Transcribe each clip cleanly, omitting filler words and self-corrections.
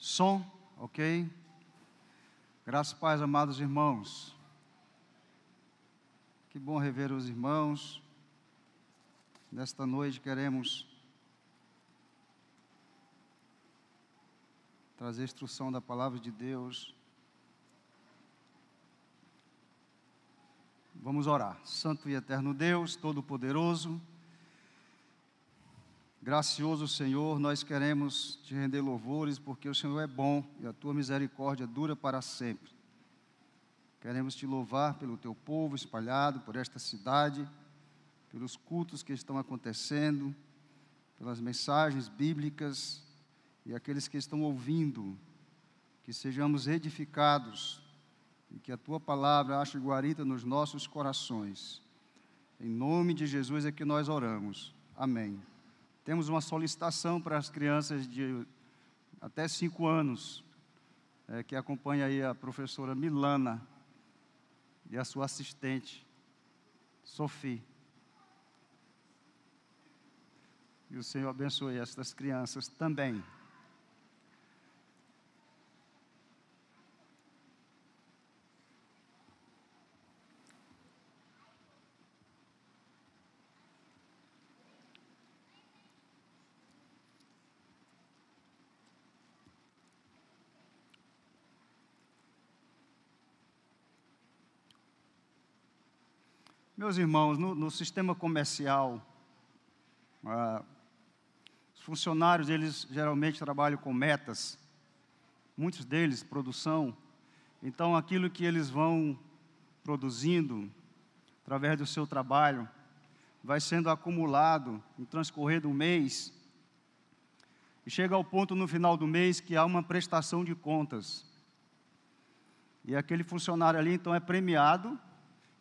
Som, ok? Graças e paz, amados irmãos. Que bom rever os irmãos. Nesta noite queremos trazer instrução da palavra de Deus. Vamos orar. Santo e eterno Deus, Todo-Poderoso, gracioso Senhor, nós queremos te render louvores, porque o Senhor é bom e a tua misericórdia dura para sempre. Queremos te louvar pelo teu povo espalhado por esta cidade, pelos cultos que estão acontecendo, pelas mensagens bíblicas e aqueles que estão ouvindo, que sejamos edificados e que a tua palavra ache guarida nos nossos corações. Em nome de Jesus é que nós oramos. Amém. Temos uma solicitação para as crianças de até 5 anos, que acompanha aí a professora Milana e a sua assistente, Sophie. E o Senhor abençoe estas crianças também. Meus irmãos, no sistema comercial, os funcionários, eles geralmente trabalham com metas, muitos deles, produção. Então, aquilo que eles vão produzindo, através do seu trabalho, vai sendo acumulado no transcorrer do mês, e chega ao ponto no final do mês que há uma prestação de contas. E aquele funcionário ali, então, é premiado.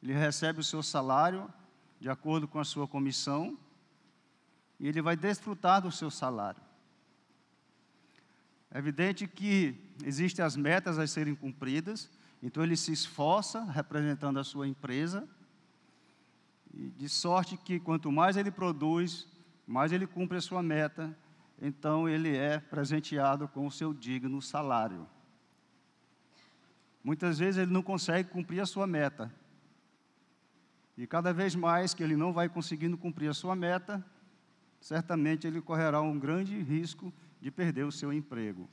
Ele recebe o seu salário de acordo com a sua comissão e ele vai desfrutar do seu salário. É evidente que existem as metas a serem cumpridas, então ele se esforça representando a sua empresa, e de sorte que quanto mais ele produz, mais ele cumpre a sua meta, então ele é presenteado com o seu digno salário. Muitas vezes ele não consegue cumprir a sua meta. E cada vez mais que ele não vai conseguindo cumprir a sua meta, certamente ele correrá um grande risco de perder o seu emprego.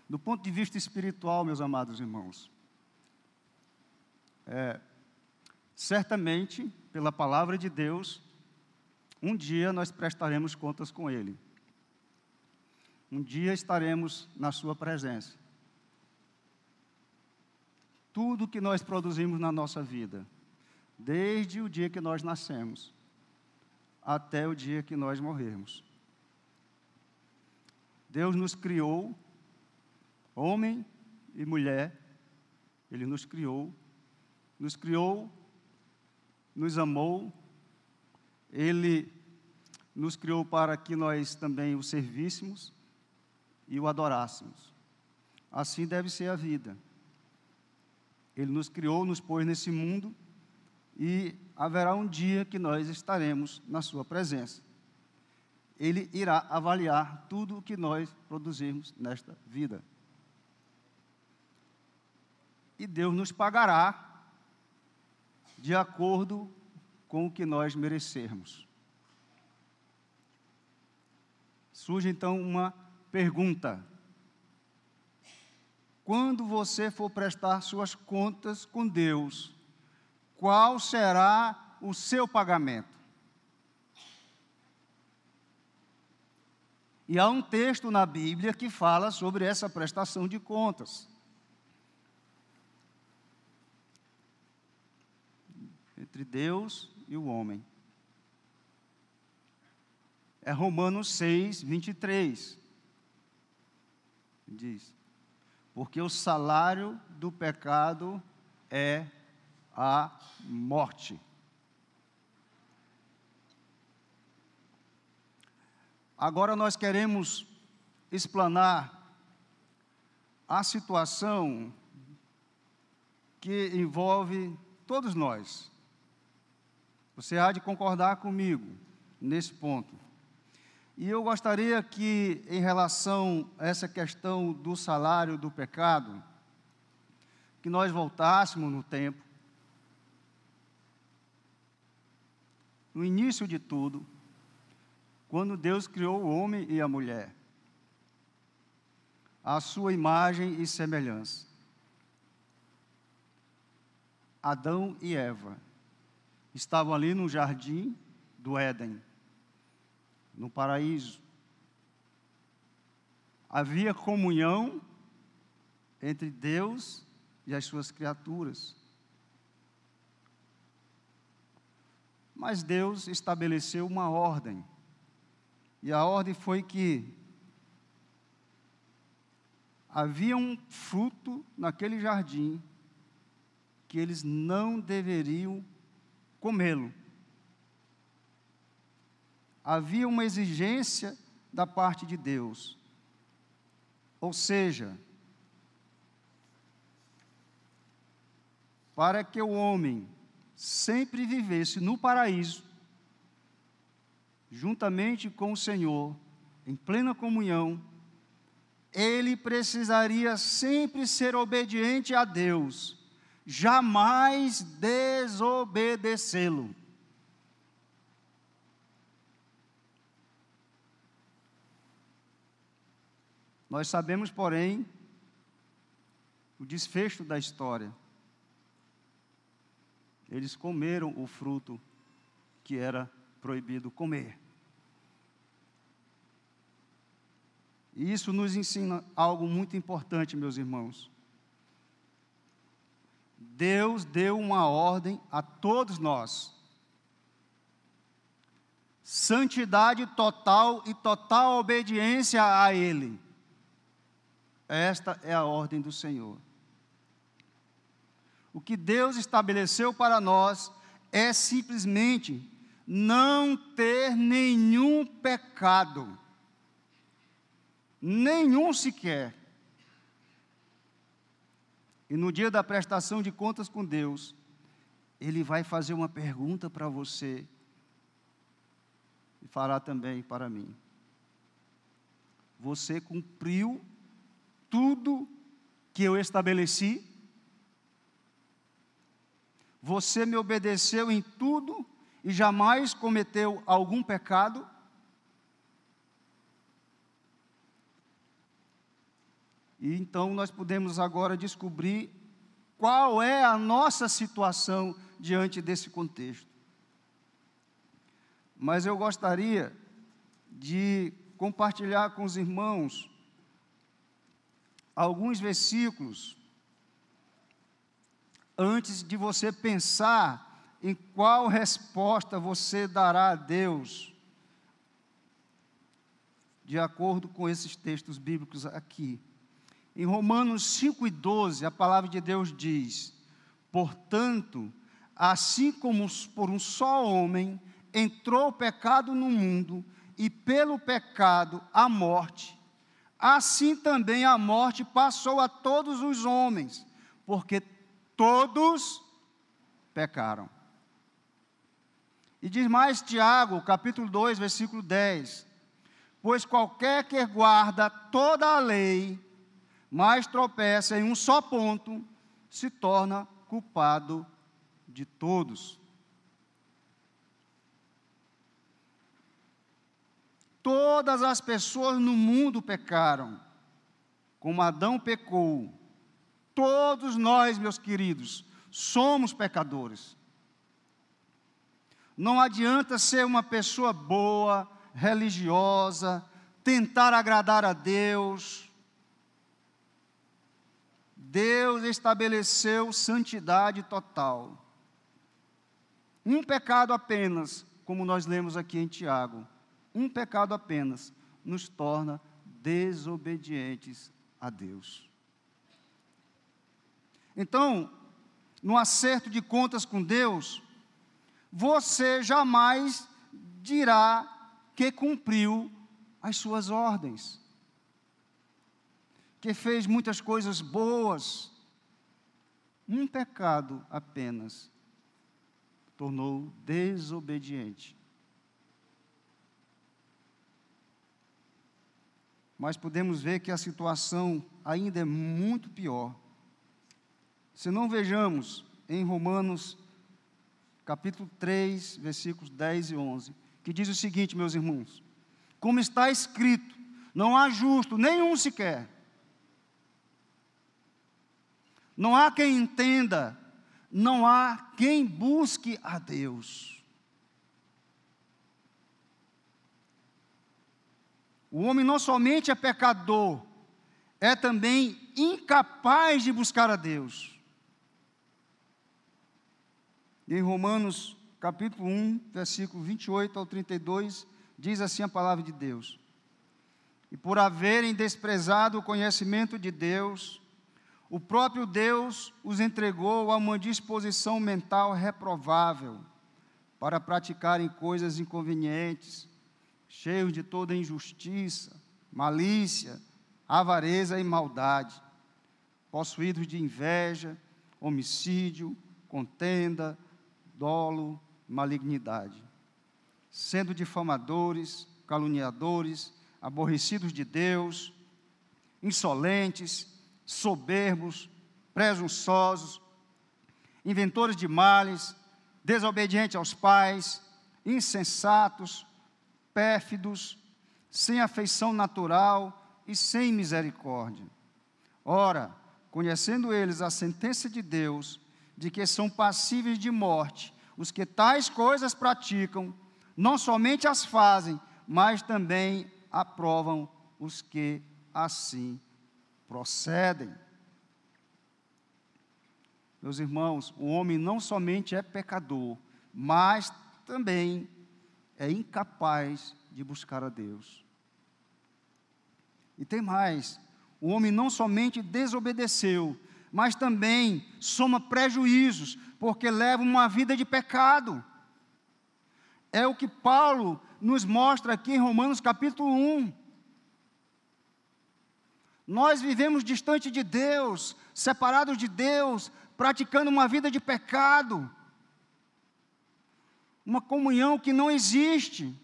Do ponto de vista espiritual, meus amados irmãos, certamente, pela palavra de Deus, um dia nós prestaremos contas com Ele. Um dia estaremos na sua presença. Tudo que nós produzimos na nossa vida, desde o dia que nós nascemos, até o dia que nós morrermos. Deus nos criou, homem e mulher, Ele nos criou, nos amou, Ele nos criou para que nós também o servíssemos e o adorássemos. Assim deve ser a vida. Ele nos criou, nos pôs nesse mundo e haverá um dia que nós estaremos na sua presença. Ele irá avaliar tudo o que nós produzimos nesta vida. E Deus nos pagará de acordo com o que nós merecermos. Surge então uma pergunta. Quando você for prestar suas contas com Deus, qual será o seu pagamento? E há um texto na Bíblia que fala sobre essa prestação de contas. Entre Deus e o homem. É Romanos 6, 23. Diz: porque o salário do pecado é a morte. Agora nós queremos explanar a situação que envolve todos nós. Você há de concordar comigo nesse ponto. E eu gostaria que, em relação a essa questão do salário do pecado, que nós voltássemos no tempo, no início de tudo, quando Deus criou o homem e a mulher, à sua imagem e semelhança. Adão e Eva estavam ali no jardim do Éden, no paraíso. Havia comunhão entre Deus e as suas criaturas. Mas Deus estabeleceu uma ordem. E a ordem foi que havia um fruto naquele jardim que eles não deveriam comê-lo. Havia uma exigência da parte de Deus. Ou seja, para que o homem sempre vivesse no paraíso, juntamente com o Senhor, em plena comunhão, ele precisaria sempre ser obediente a Deus, jamais desobedecê-lo. Nós sabemos, porém, o desfecho da história. Eles comeram o fruto que era proibido comer. E isso nos ensina algo muito importante, meus irmãos. Deus deu uma ordem a todos nós. Santidade total e total obediência a Ele. Esta é a ordem do Senhor. O que Deus estabeleceu para nós é simplesmente não ter nenhum pecado. Nenhum sequer. E no dia da prestação de contas com Deus, Ele vai fazer uma pergunta para você e fará também para mim. Você cumpriu tudo que eu estabeleci? Você me obedeceu em tudo e jamais cometeu algum pecado? E então nós podemos agora descobrir qual é a nossa situação diante desse contexto. Mas eu gostaria de compartilhar com os irmãos alguns versículos antes de você pensar em qual resposta você dará a Deus, de acordo com esses textos bíblicos aqui. Em Romanos 5:12, a palavra de Deus diz: portanto, assim como por um só homem entrou o pecado no mundo, e pelo pecado a morte, assim também a morte passou a todos os homens, porque todos pecaram. E diz mais Tiago, capítulo 2, versículo 10: pois qualquer que guarda toda a lei, mas tropeça em um só ponto, se torna culpado de todos. Todas as pessoas no mundo pecaram, como Adão pecou. Todos nós, meus queridos, somos pecadores. Não adianta ser uma pessoa boa, religiosa, tentar agradar a Deus. Deus estabeleceu santidade total. Um pecado apenas, como nós lemos aqui em Tiago, um pecado apenas nos torna desobedientes a Deus. Então, no acerto de contas com Deus, você jamais dirá que cumpriu as suas ordens, que fez muitas coisas boas. Um pecado apenas tornou desobediente. mas podemos ver que a situação ainda é muito pior. Se não vejamos em Romanos, capítulo 3, versículos 10 e 11, que diz o seguinte, meus irmãos: como está escrito, não há justo, nenhum sequer. Não há quem entenda, não há quem busque a Deus. O homem não somente é pecador, é também incapaz de buscar a Deus. Em Romanos, capítulo 1, versículo 28 ao 32, diz assim a palavra de Deus: e por haverem desprezado o conhecimento de Deus, o próprio Deus os entregou a uma disposição mental reprovável, para praticarem coisas inconvenientes, cheios de toda injustiça, malícia, avareza e maldade, possuídos de inveja, homicídio, contenda, dolo, malignidade, sendo difamadores, caluniadores, aborrecidos de Deus, insolentes, soberbos, presunçosos, inventores de males, desobedientes aos pais, insensatos, pérfidos, sem afeição natural e sem misericórdia. Ora, conhecendo eles a sentença de Deus, de que são passíveis de morte os que tais coisas praticam, não somente as fazem, mas também aprovam os que assim procedem. Meus irmãos, o homem não somente é pecador, mas também é incapaz de buscar a Deus. E tem mais, o homem não somente desobedeceu, mas também soma prejuízos, porque leva uma vida de pecado. É o que Paulo nos mostra aqui em Romanos capítulo 1. Nós vivemos distante de Deus, separados de Deus, praticando uma vida de pecado, uma comunhão que não existe.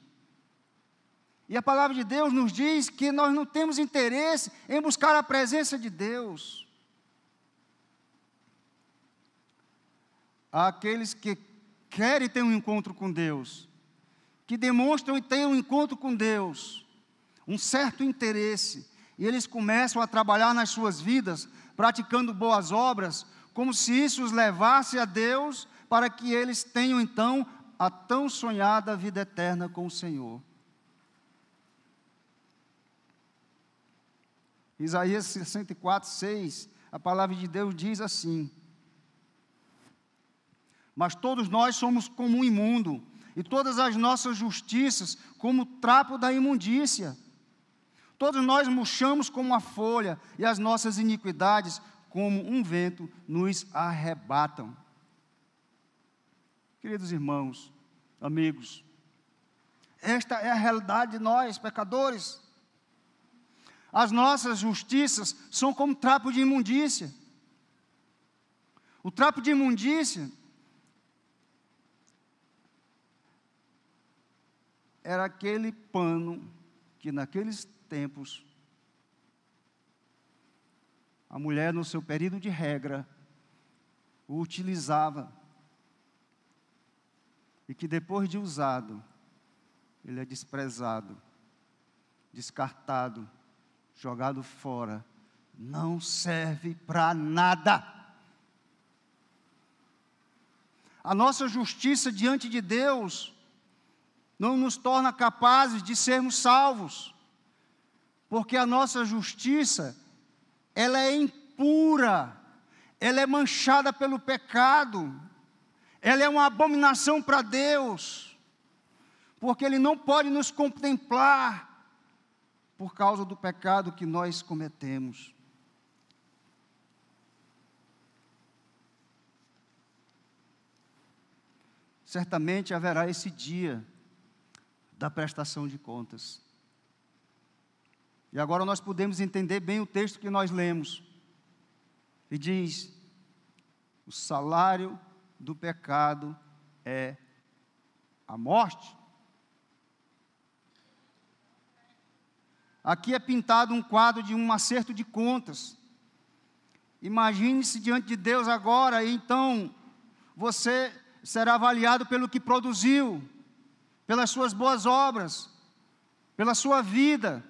E a palavra de Deus nos diz que nós não temos interesse em buscar a presença de Deus. Há aqueles que querem ter um encontro com Deus, que demonstram ter um encontro com Deus, um certo interesse, e eles começam a trabalhar nas suas vidas, praticando boas obras, como se isso os levasse a Deus, para que eles tenham então a tão sonhada vida eterna com o Senhor. Isaías 64, 6, a palavra de Deus diz assim: mas todos nós somos como um imundo, e todas as nossas justiças como trapo da imundícia. Todos nós murchamos como a folha, e as nossas iniquidades, como um vento, nos arrebatam. Queridos irmãos, amigos, esta é a realidade de nós, pecadores. As nossas justiças são como trapo de imundícia. O trapo de imundícia era aquele pano que naqueles tempos a mulher, no seu período de regra, o utilizava, e que depois de usado, ele é desprezado, descartado, jogado fora, não serve para nada. A nossa justiça diante de Deus não nos torna capazes de sermos salvos, porque a nossa justiça, ela é impura, ela é manchada pelo pecado, ela é uma abominação para Deus, porque Ele não pode nos contemplar por causa do pecado que nós cometemos. Certamente haverá esse dia da prestação de contas. E agora nós podemos entender bem o texto que nós lemos. E diz: o salário do pecado é a morte. Aqui é pintado um quadro de um acerto de contas. Imagine-se diante de Deus agora, e então você será avaliado pelo que produziu, pelas suas boas obras, pela sua vida.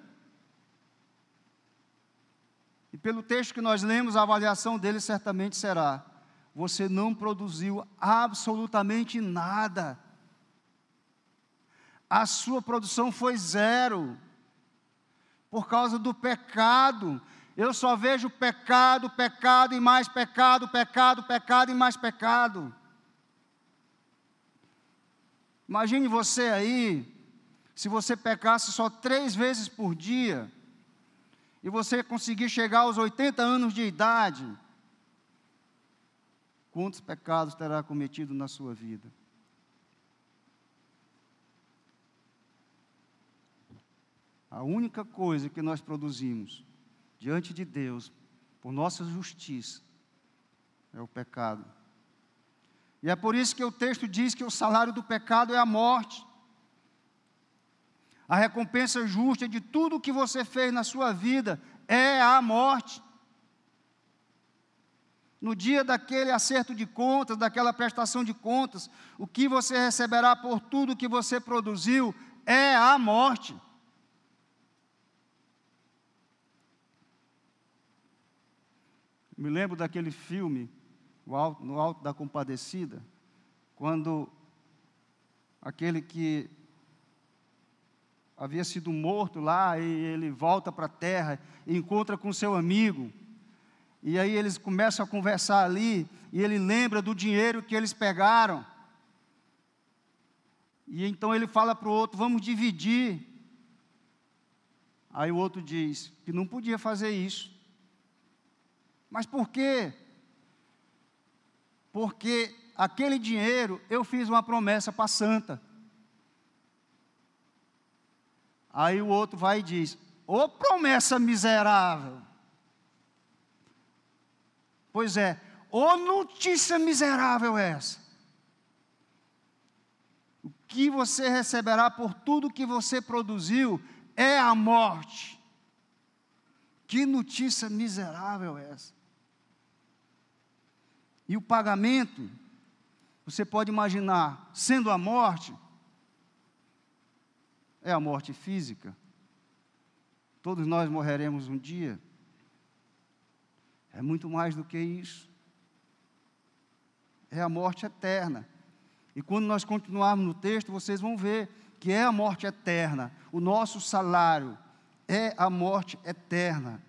E pelo texto que nós lemos, a avaliação dele certamente será: você não produziu absolutamente nada. A sua produção foi zero, por causa do pecado. Eu só vejo pecado, pecado e mais pecado, pecado, pecado e mais pecado. Imagine você aí, se você pecasse só 3 vezes por dia, e você conseguir chegar aos 80 anos de idade, quantos pecados terá cometido na sua vida? A única coisa que nós produzimos diante de Deus, por nossa justiça, é o pecado. E é por isso que o texto diz que o salário do pecado é a morte. A recompensa justa de tudo o que você fez na sua vida é a morte. No dia daquele acerto de contas, daquela prestação de contas, o que você receberá por tudo que você produziu é a morte. Me lembro daquele filme, No Alto da Compadecida, quando aquele que havia sido morto lá, e ele volta para a terra, e encontra com seu amigo, e aí eles começam a conversar ali, e ele lembra do dinheiro que eles pegaram, e então ele fala para o outro: vamos dividir. Aí o outro diz que não podia fazer isso. Mas por quê? Porque aquele dinheiro, eu fiz uma promessa para a santa. Aí o outro vai e diz: ô promessa miserável. Pois é, ô notícia miserável essa. O que você receberá por tudo que você produziu é a morte. Que notícia miserável essa. E o pagamento, você pode imaginar, sendo a morte, é a morte física. Todos nós morreremos um dia. É muito mais do que isso. É a morte eterna. E quando nós continuarmos no texto, vocês vão ver que é a morte eterna. O nosso salário é a morte eterna.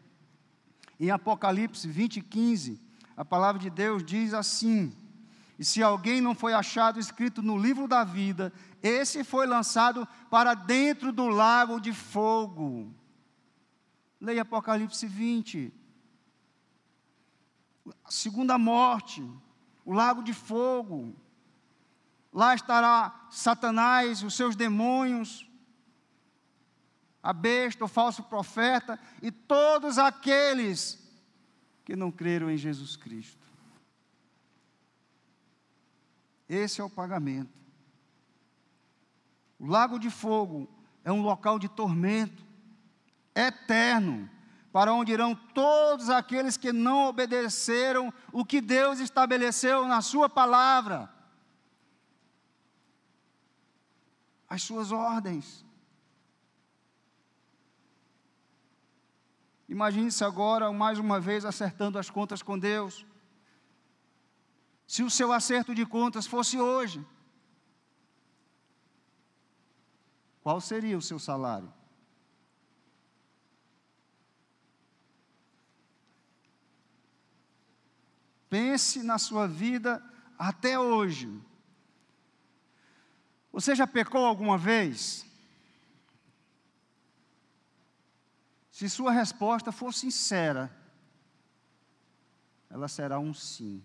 Em Apocalipse 20:15, a palavra de Deus diz assim: e se alguém não foi achado escrito no livro da vida, esse foi lançado para dentro do lago de fogo. Leia Apocalipse 20. A segunda morte, o lago de fogo. Lá estará Satanás, os seus demônios, a besta, o falso profeta e todos aqueles que não creram em Jesus Cristo. Esse é o pagamento. O lago de fogo é um local de tormento eterno, para onde irão todos aqueles que não obedeceram o que Deus estabeleceu na sua palavra, as suas ordens. Imagine-se agora, mais uma vez, acertando as contas com Deus. Se o seu acerto de contas fosse hoje, qual seria o seu salário? Pense na sua vida até hoje. Você já pecou alguma vez? Se sua resposta for sincera, ela será um sim.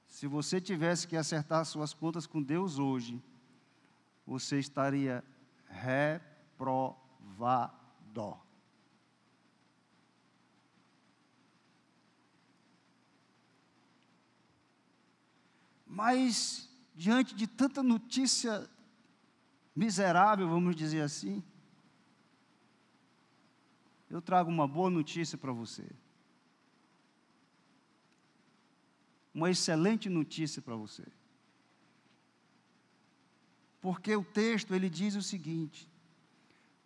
Se você tivesse que acertar suas contas com Deus hoje, você estaria reprovado. Mas, diante de tanta notícia miserável, vamos dizer assim, eu trago uma boa notícia para você. Uma excelente notícia para você. Porque o texto, ele diz o seguinte: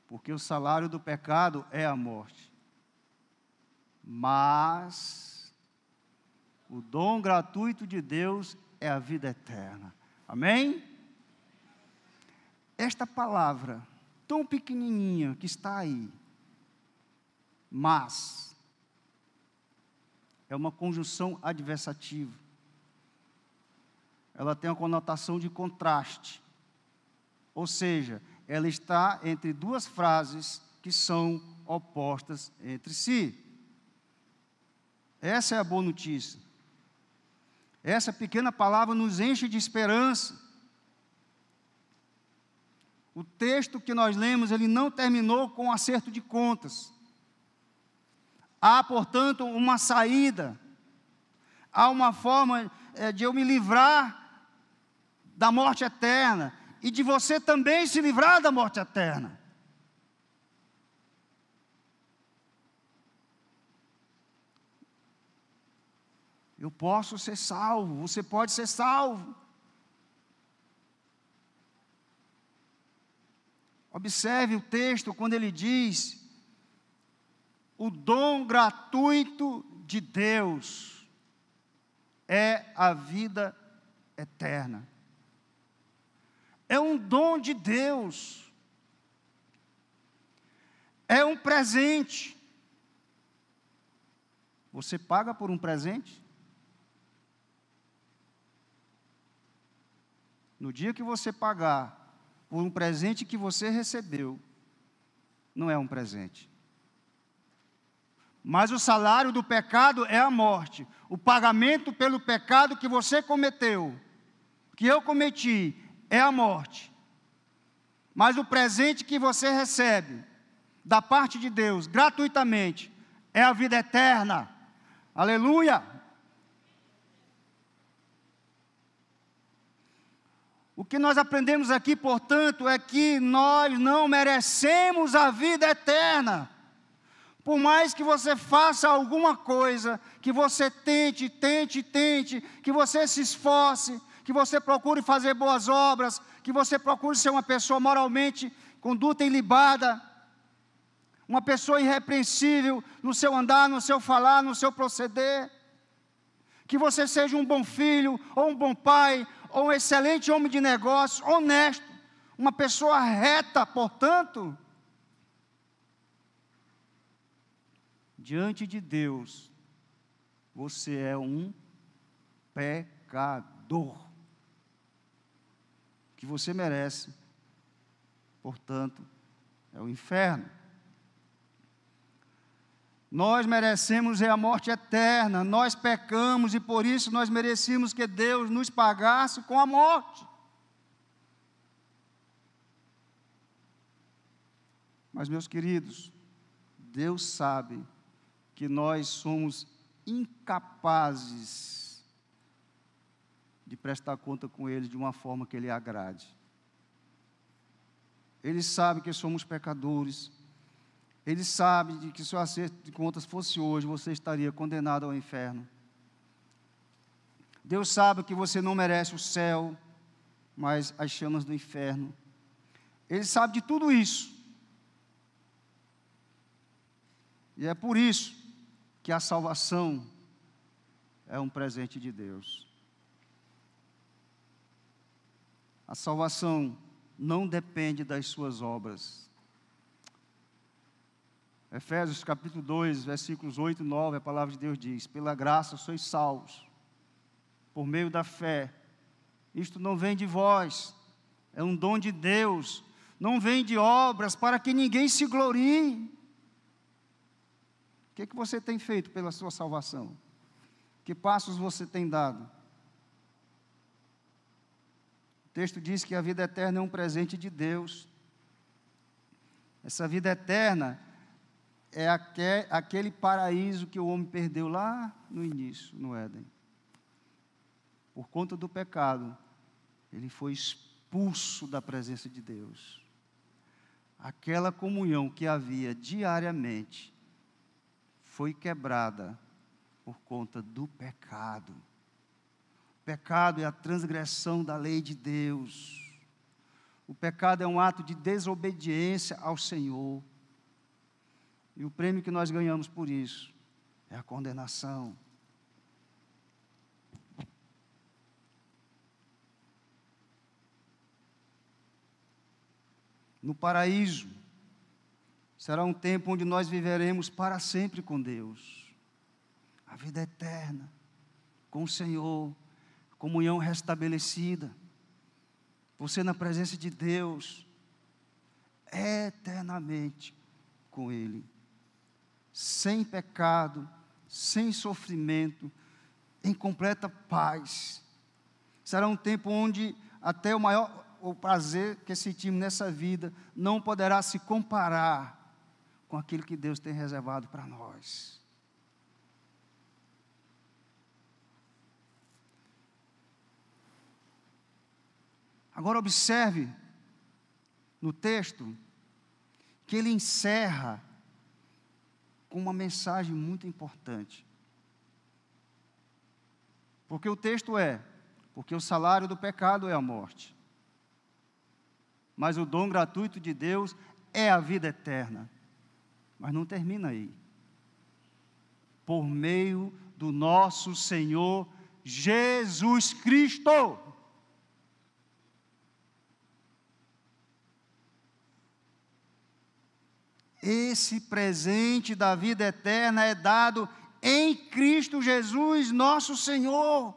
porque o salário do pecado é a morte, mas o dom gratuito de Deus é a vida eterna. Amém? Esta palavra, tão pequenininha que está aí, mas, é uma conjunção adversativa. Ela tem uma conotação de contraste. Ou seja, ela está entre duas frases que são opostas entre si. Essa é a boa notícia. Essa pequena palavra nos enche de esperança. O texto que nós lemos, ele não terminou com um acerto de contas. Há, portanto, uma saída. Há uma forma de eu me livrar da morte eterna. E de você também se livrar da morte eterna. Eu posso ser salvo, você pode ser salvo. Observe o texto quando ele diz: o dom gratuito de Deus é a vida eterna. É um dom de Deus. É um presente. Você paga por um presente? No dia que você pagar por um presente que você recebeu, não é um presente. Mas o salário do pecado é a morte. O pagamento pelo pecado que você cometeu, que eu cometi, é a morte. Mas o presente que você recebe da parte de Deus, gratuitamente, é a vida eterna. Aleluia! O que nós aprendemos aqui, portanto, é que nós não merecemos a vida eterna. Por mais que você faça alguma coisa, que você tente, que você se esforce, que você procure fazer boas obras, que você procure ser uma pessoa moralmente, conduta ilibada, uma pessoa irrepreensível no seu andar, no seu falar, no seu proceder, que você seja um bom filho, ou um bom pai, ou um excelente homem de negócios, honesto, uma pessoa reta, portanto, diante de Deus, você é um pecador, que você merece, portanto, é o inferno. Nós merecemos a morte eterna, nós pecamos e por isso nós merecíamos que Deus nos pagasse com a morte. Mas, meus queridos, Deus sabe que nós somos incapazes de prestar conta com Ele de uma forma que Ele agrade. Ele sabe que somos pecadores. Ele sabe de que se o acerto de contas fosse hoje, você estaria condenado ao inferno. Deus sabe que você não merece o céu, mas as chamas do inferno. Ele sabe de tudo isso. E é por isso que a salvação é um presente de Deus. A salvação não depende das suas obras. Efésios capítulo 2, versículos 8 e 9, a palavra de Deus diz: pela graça sois salvos, por meio da fé. Isto não vem de vós, é um dom de Deus, não vem de obras, para que ninguém se glorie. O que você tem feito pela sua salvação? Que passos você tem dado? O texto diz que a vida eterna é um presente de Deus. Essa vida eterna é aquele paraíso que o homem perdeu lá no início, no Éden. Por conta do pecado, ele foi expulso expulso da presença de Deus. Aquela comunhão que havia diariamente foi quebrada por conta do pecado. O pecado é a transgressão da lei de Deus. O pecado é um ato de desobediência ao Senhor. E o prêmio que nós ganhamos por isso é a condenação. No paraíso, será um tempo onde nós viveremos para sempre com Deus. A vida eterna, com o Senhor, comunhão restabelecida. Você na presença de Deus, eternamente com Ele. Sem pecado, sem sofrimento, em completa paz. Será um tempo onde até o prazer que sentimos nessa vida não poderá se comparar com aquilo que Deus tem reservado para nós. Agora observe no texto que ele encerra com uma mensagem muito importante. Porque o texto porque o salário do pecado é a morte. Mas o dom gratuito de Deus é a vida eterna. Mas não termina aí. Por meio do nosso Senhor Jesus Cristo. Esse presente da vida eterna é dado em Cristo Jesus, nosso Senhor.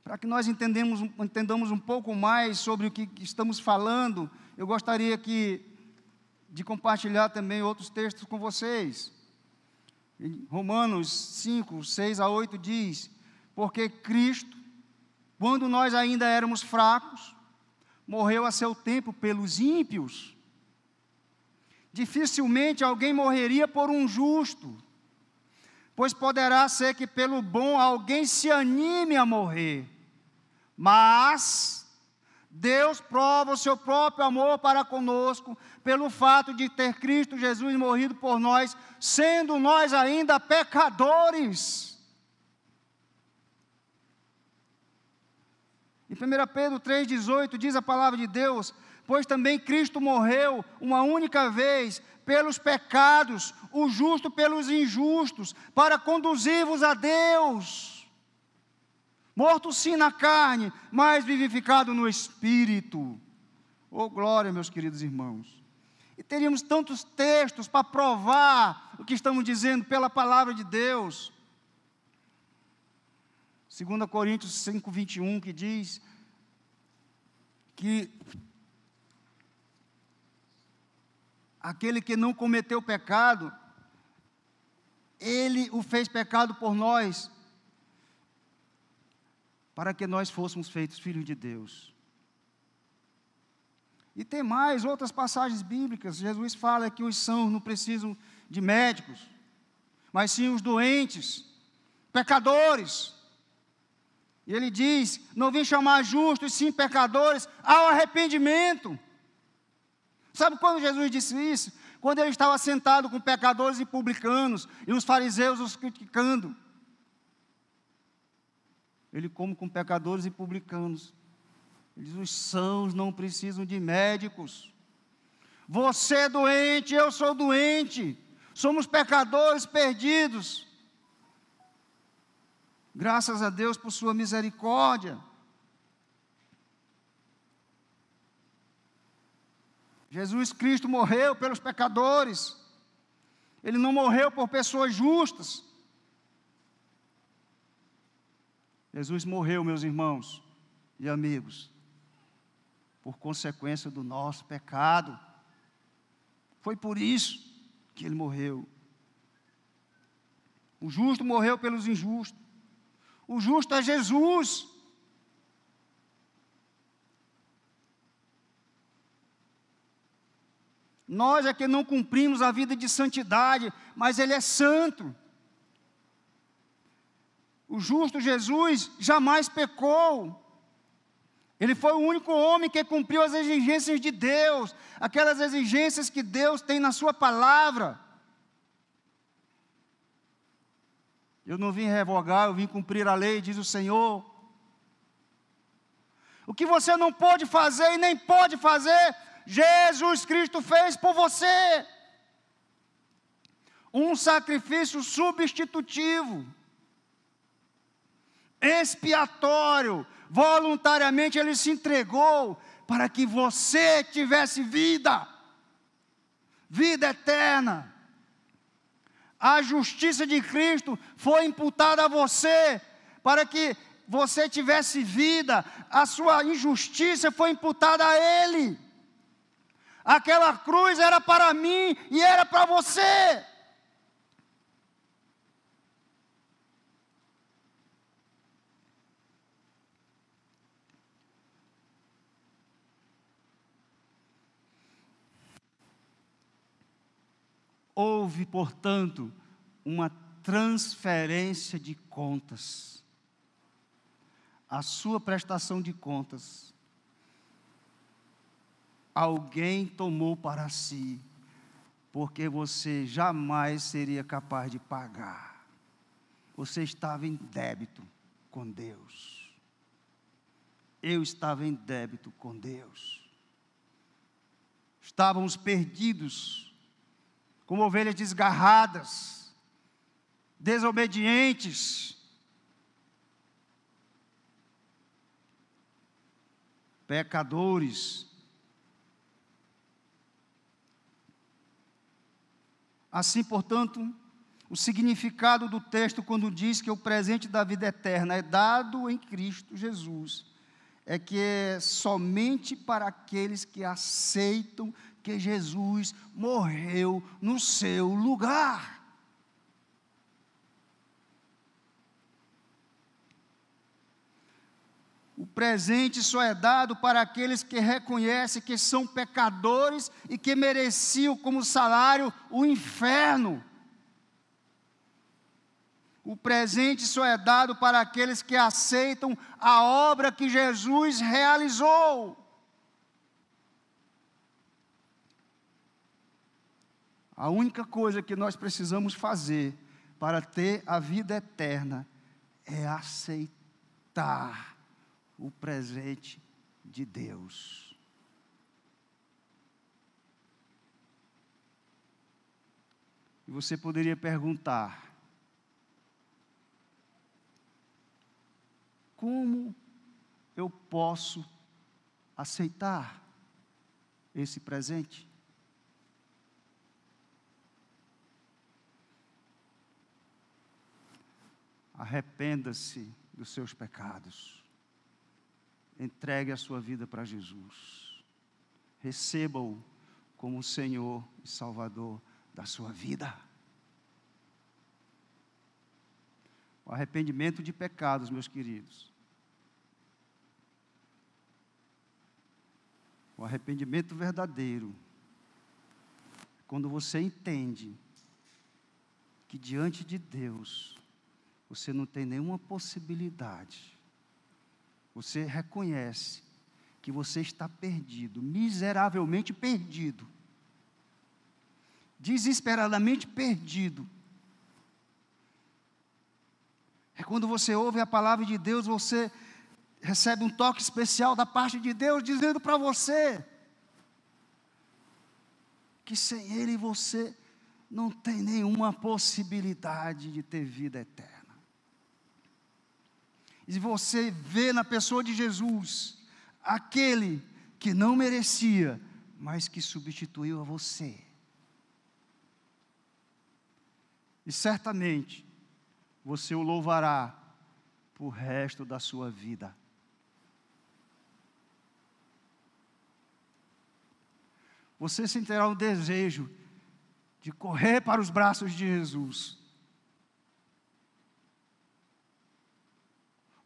Para que nós entendamos um pouco mais sobre o que estamos falando, eu gostaria de compartilhar também outros textos com vocês. Em Romanos 5, 6 a 8 diz: porque Cristo, quando nós ainda éramos fracos, morreu a seu tempo pelos ímpios. Dificilmente alguém morreria por um justo, pois poderá ser que pelo bom alguém se anime a morrer. Mas Deus prova o seu próprio amor para conosco, pelo fato de ter Cristo Jesus morrido por nós, sendo nós ainda pecadores. Em 1 Pedro 3,18 diz a palavra de Deus: pois também Cristo morreu uma única vez pelos pecados, o justo pelos injustos, para conduzir-vos a Deus. Morto sim na carne, mas vivificado no Espírito. Oh glória, meus queridos irmãos. E teríamos tantos textos para provar o que estamos dizendo pela palavra de Deus. 2 Coríntios 5:21, que diz que aquele que não cometeu pecado, Ele o fez pecado por nós, para que nós fôssemos feitos filhos de Deus. E tem mais outras passagens bíblicas. Jesus fala que os sãos não precisam de médicos, mas sim os doentes, pecadores. E ele diz: não vim chamar justos, sim pecadores, ao arrependimento. Sabe quando Jesus disse isso? Quando ele estava sentado com pecadores e publicanos, e os fariseus os criticando. Ele come com pecadores e publicanos. Ele diz: os sãos não precisam de médicos. Você é doente, eu sou doente. Somos pecadores perdidos. Graças a Deus por sua misericórdia. Jesus Cristo morreu pelos pecadores. Ele não morreu por pessoas justas. Jesus morreu, meus irmãos e amigos, por consequência do nosso pecado. Foi por isso que Ele morreu. O justo morreu pelos injustos. O justo é Jesus. Nós é que não cumprimos a vida de santidade, mas Ele é santo. O justo Jesus jamais pecou. Ele foi o único homem que cumpriu as exigências de Deus, aquelas exigências que Deus tem na sua palavra. Eu não vim revogar, eu vim cumprir a lei, diz o Senhor. O que você não pode fazer e nem pode fazer, Jesus Cristo fez por você. Um sacrifício substitutivo, expiatório, voluntariamente Ele se entregou para que você tivesse vida, vida eterna. A justiça de Cristo foi imputada a você para que você tivesse vida. A sua injustiça foi imputada a Ele. Aquela cruz era para mim e era para você. Houve, portanto, uma transferência de contas. A sua prestação de contas, alguém tomou para si, porque você jamais seria capaz de pagar. Você estava em débito com Deus. Eu estava em débito com Deus. Estávamos perdidos, como ovelhas desgarradas, desobedientes, pecadores. Assim, portanto, o significado do texto, quando diz que o presente da vida eterna é dado em Cristo Jesus, é que é somente para aqueles que aceitam que Jesus morreu no seu lugar. O presente só é dado para aqueles que reconhecem que são pecadores e que mereciam como salário o inferno. O presente só é dado para aqueles que aceitam a obra que Jesus realizou. A única coisa que nós precisamos fazer para ter a vida eterna é aceitar o presente de Deus. E você poderia perguntar: como eu posso aceitar esse presente? Arrependa-se dos seus pecados. Entregue a sua vida para Jesus. Receba-o como Senhor e Salvador da sua vida. O arrependimento de pecados, meus queridos. O arrependimento verdadeiro. Quando você entende que diante de Deus você não tem nenhuma possibilidade. Você reconhece que você está perdido, miseravelmente perdido, desesperadamente perdido. É quando você ouve a palavra de Deus, você recebe um toque especial da parte de Deus, dizendo para você que sem Ele você não tem nenhuma possibilidade de ter vida eterna. E você vê na pessoa de Jesus, aquele que não merecia, mas que substituiu a você. E certamente, você o louvará por resto da sua vida. Você sentirá um desejo de correr para os braços de Jesus.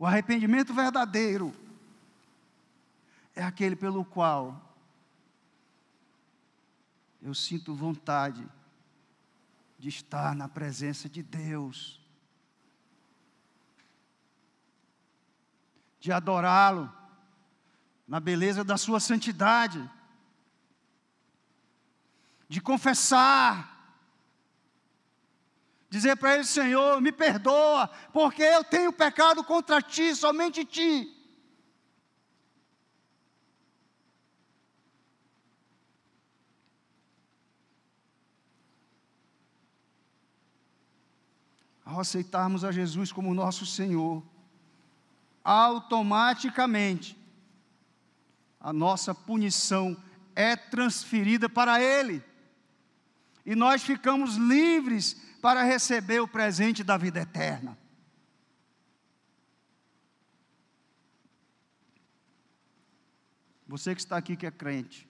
O arrependimento verdadeiro é aquele pelo qual eu sinto vontade de estar na presença de Deus. de adorá-lo na beleza da sua santidade, de confessar, dizer para Ele: Senhor, me perdoa, porque eu tenho pecado contra Ti, somente Ti. Ao aceitarmos a Jesus como nosso Senhor, automaticamente a nossa punição é transferida para Ele, e nós ficamos livres para receber o presente da vida eterna. Você que está aqui que é crente,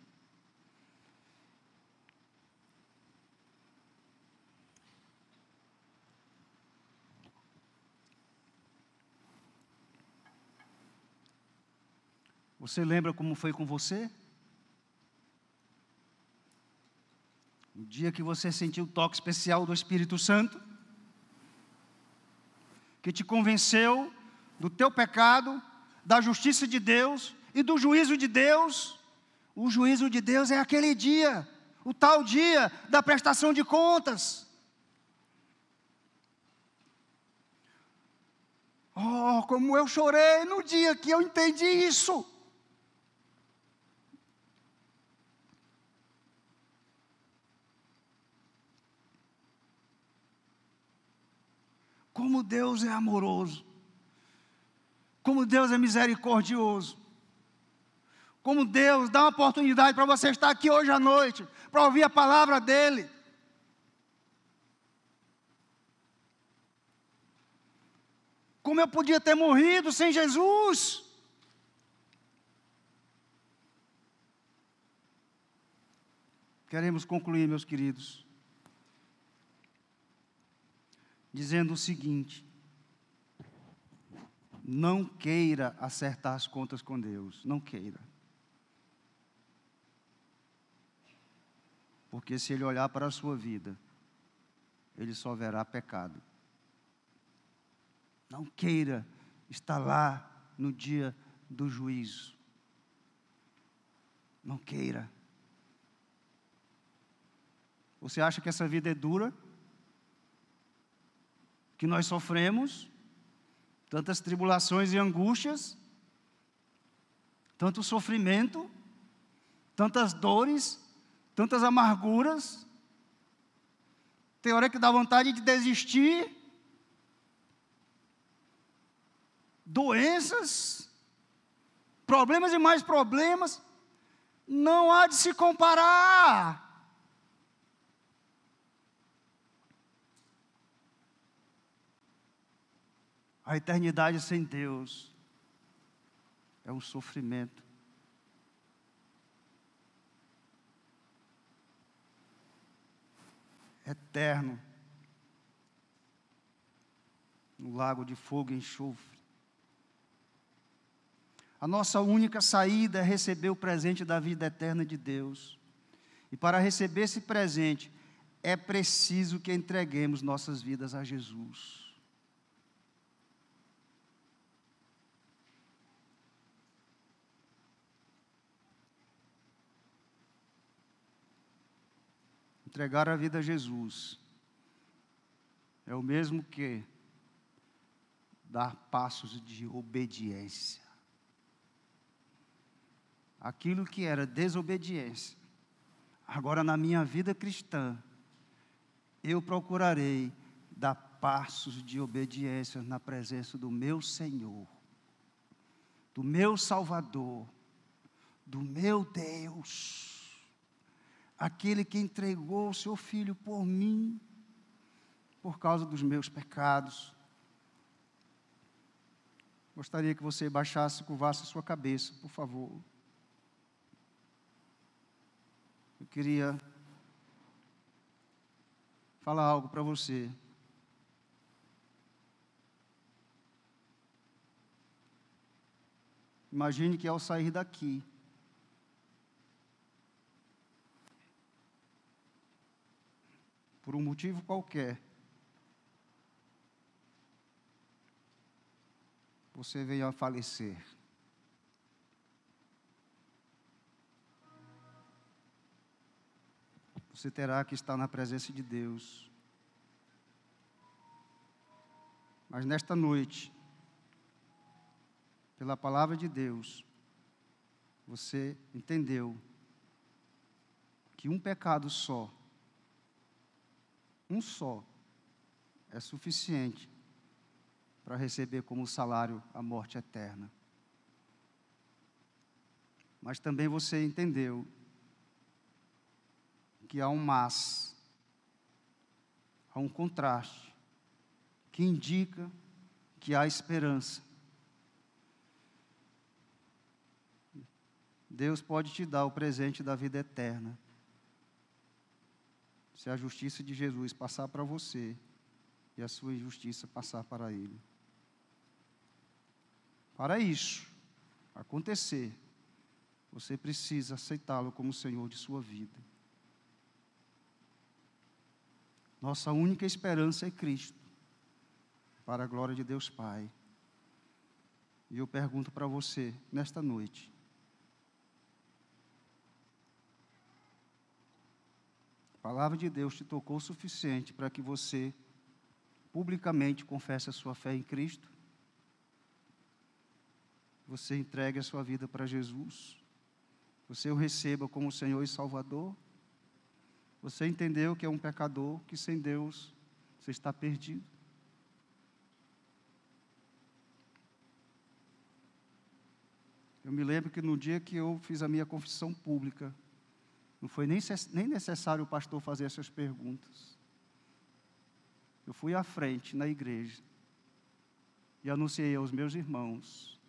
você lembra como foi com você? O dia que você sentiu o toque especial do Espírito Santo, que te convenceu do teu pecado, da justiça de Deus e do juízo de Deus. O juízo de Deus é aquele dia, o tal dia da prestação de contas. Oh, como eu chorei no dia que eu entendi isso. Como Deus é amoroso, como Deus é misericordioso, como Deus dá uma oportunidade para você estar aqui hoje à noite, para ouvir a palavra dEle. Como eu podia ter morrido sem Jesus? Queremos concluir, meus queridos, dizendo o seguinte: não queira acertar as contas com Deus, não queira. Porque se Ele olhar para a sua vida, Ele só verá pecado. Não queira estar lá no dia do juízo. Não queira. Você acha que essa vida é dura? Que nós sofremos tantas tribulações e angústias, tanto sofrimento, tantas dores, tantas amarguras. Tem hora que dá vontade de desistir. Doenças, problemas e mais problemas, não há de se comparar. A eternidade sem Deus é um sofrimento. Eterno, no lago de fogo e enxofre. A nossa única saída é receber o presente da vida eterna de Deus. E para receber esse presente, é preciso que entreguemos nossas vidas a Jesus. Entregar a vida a Jesus é o mesmo que dar passos de obediência. Aquilo que era desobediência, agora na minha vida cristã, eu procurarei dar passos de obediência na presença do meu Senhor, do meu Salvador, do meu Deus. Aquele que entregou o seu Filho por mim, por causa dos meus pecados. Gostaria que você baixasse e curvasse a sua cabeça, por favor. Eu queria falar algo para você. Imagine que ao sair daqui, por um motivo qualquer, você venha a falecer. Você terá que estar na presença de Deus. Mas nesta noite, pela palavra de Deus, você entendeu que um pecado só, um só, é suficiente para receber como salário a morte eterna. Mas também você entendeu que há um mas, há um contraste, que indica que há esperança. Deus pode te dar o presente da vida eterna, se a justiça de Jesus passar para você e a sua injustiça passar para Ele. Para isso acontecer, você precisa aceitá-lo como Senhor de sua vida. Nossa única esperança é Cristo, para a glória de Deus Pai. E eu pergunto para você, nesta noite, a palavra de Deus te tocou o suficiente para que você publicamente confesse a sua fé em Cristo? Você entregue a sua vida para Jesus? Você o receba como Senhor e Salvador? Você entendeu que é um pecador, que sem Deus você está perdido? Eu me lembro que no dia que eu fiz a minha confissão pública, não foi nem necessário o pastor fazer essas perguntas. Eu fui à frente na igreja e anunciei aos meus irmãos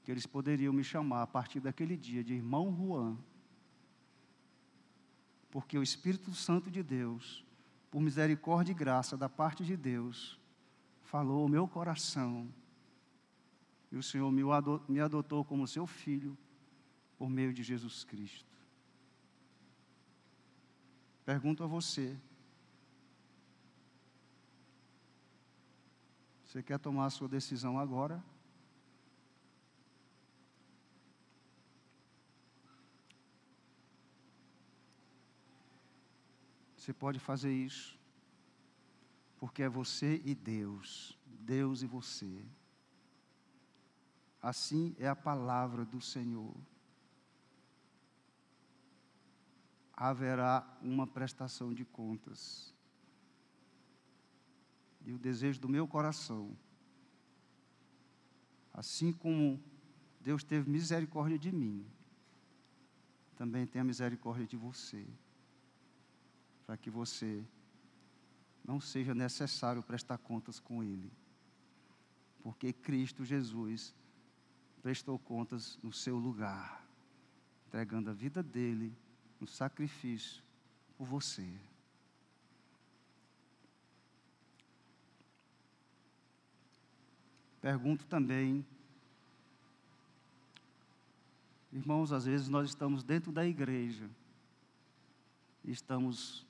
que eles poderiam me chamar a partir daquele dia de irmão Juan, porque o Espírito Santo de Deus, por misericórdia e graça da parte de Deus, falou ao meu coração, e o Senhor me adotou como seu filho, por meio de Jesus Cristo. Pergunto a você, você quer tomar a sua decisão agora? Você pode fazer isso, porque é você e Deus, Deus e você. Assim é a palavra do Senhor. Haverá uma prestação de contas. E o desejo do meu coração, assim como Deus teve misericórdia de mim, também tenha misericórdia de você, para que você não seja necessário prestar contas com Ele, porque Cristo Jesus prestou contas no seu lugar, entregando a vida dele no sacrifício por você. Pergunto também, irmãos, às vezes nós estamos dentro da igreja e estamos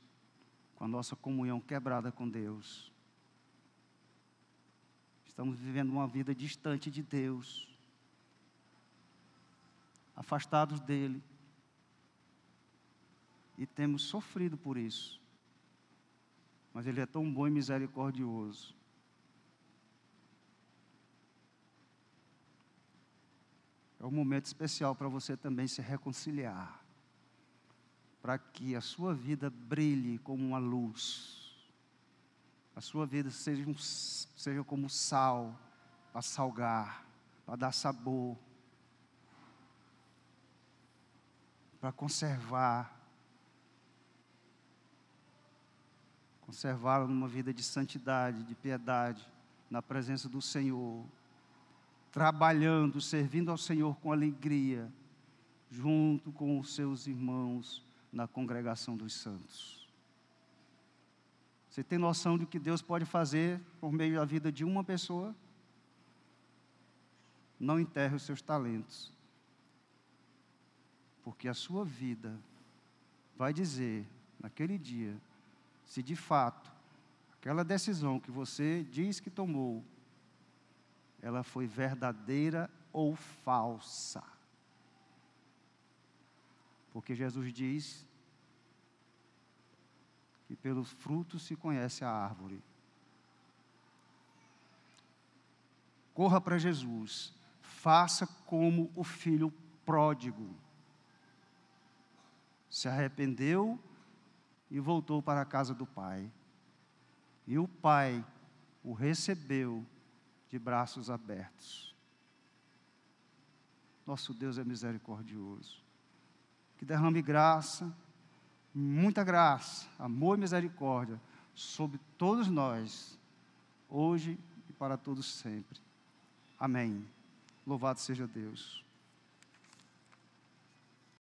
com a nossa comunhão quebrada com Deus. Estamos vivendo uma vida distante de Deus, afastados dele, e temos sofrido por isso. Mas Ele é tão bom e misericordioso. É um momento especial para você também se reconciliar, para que a sua vida brilhe como uma luz, a sua vida seja como sal, para salgar, para dar sabor, para conservá-la numa vida de santidade, de piedade, na presença do Senhor, trabalhando, servindo ao Senhor com alegria, junto com os seus irmãos na congregação dos santos. Você tem noção do que Deus pode fazer por meio da vida de uma pessoa? Não enterre os seus talentos, porque a sua vida vai dizer, naquele dia, se de fato aquela decisão que você diz que tomou, ela foi verdadeira ou falsa. Porque Jesus diz que pelos frutos se conhece a árvore. Corra para Jesus, faça como o filho pródigo. Se arrependeu e voltou para a casa do pai. E o pai o recebeu de braços abertos. Nosso Deus é misericordioso. Que derrame graça, muita graça, amor e misericórdia sobre todos nós, hoje e para todos sempre. Amém. Louvado seja Deus.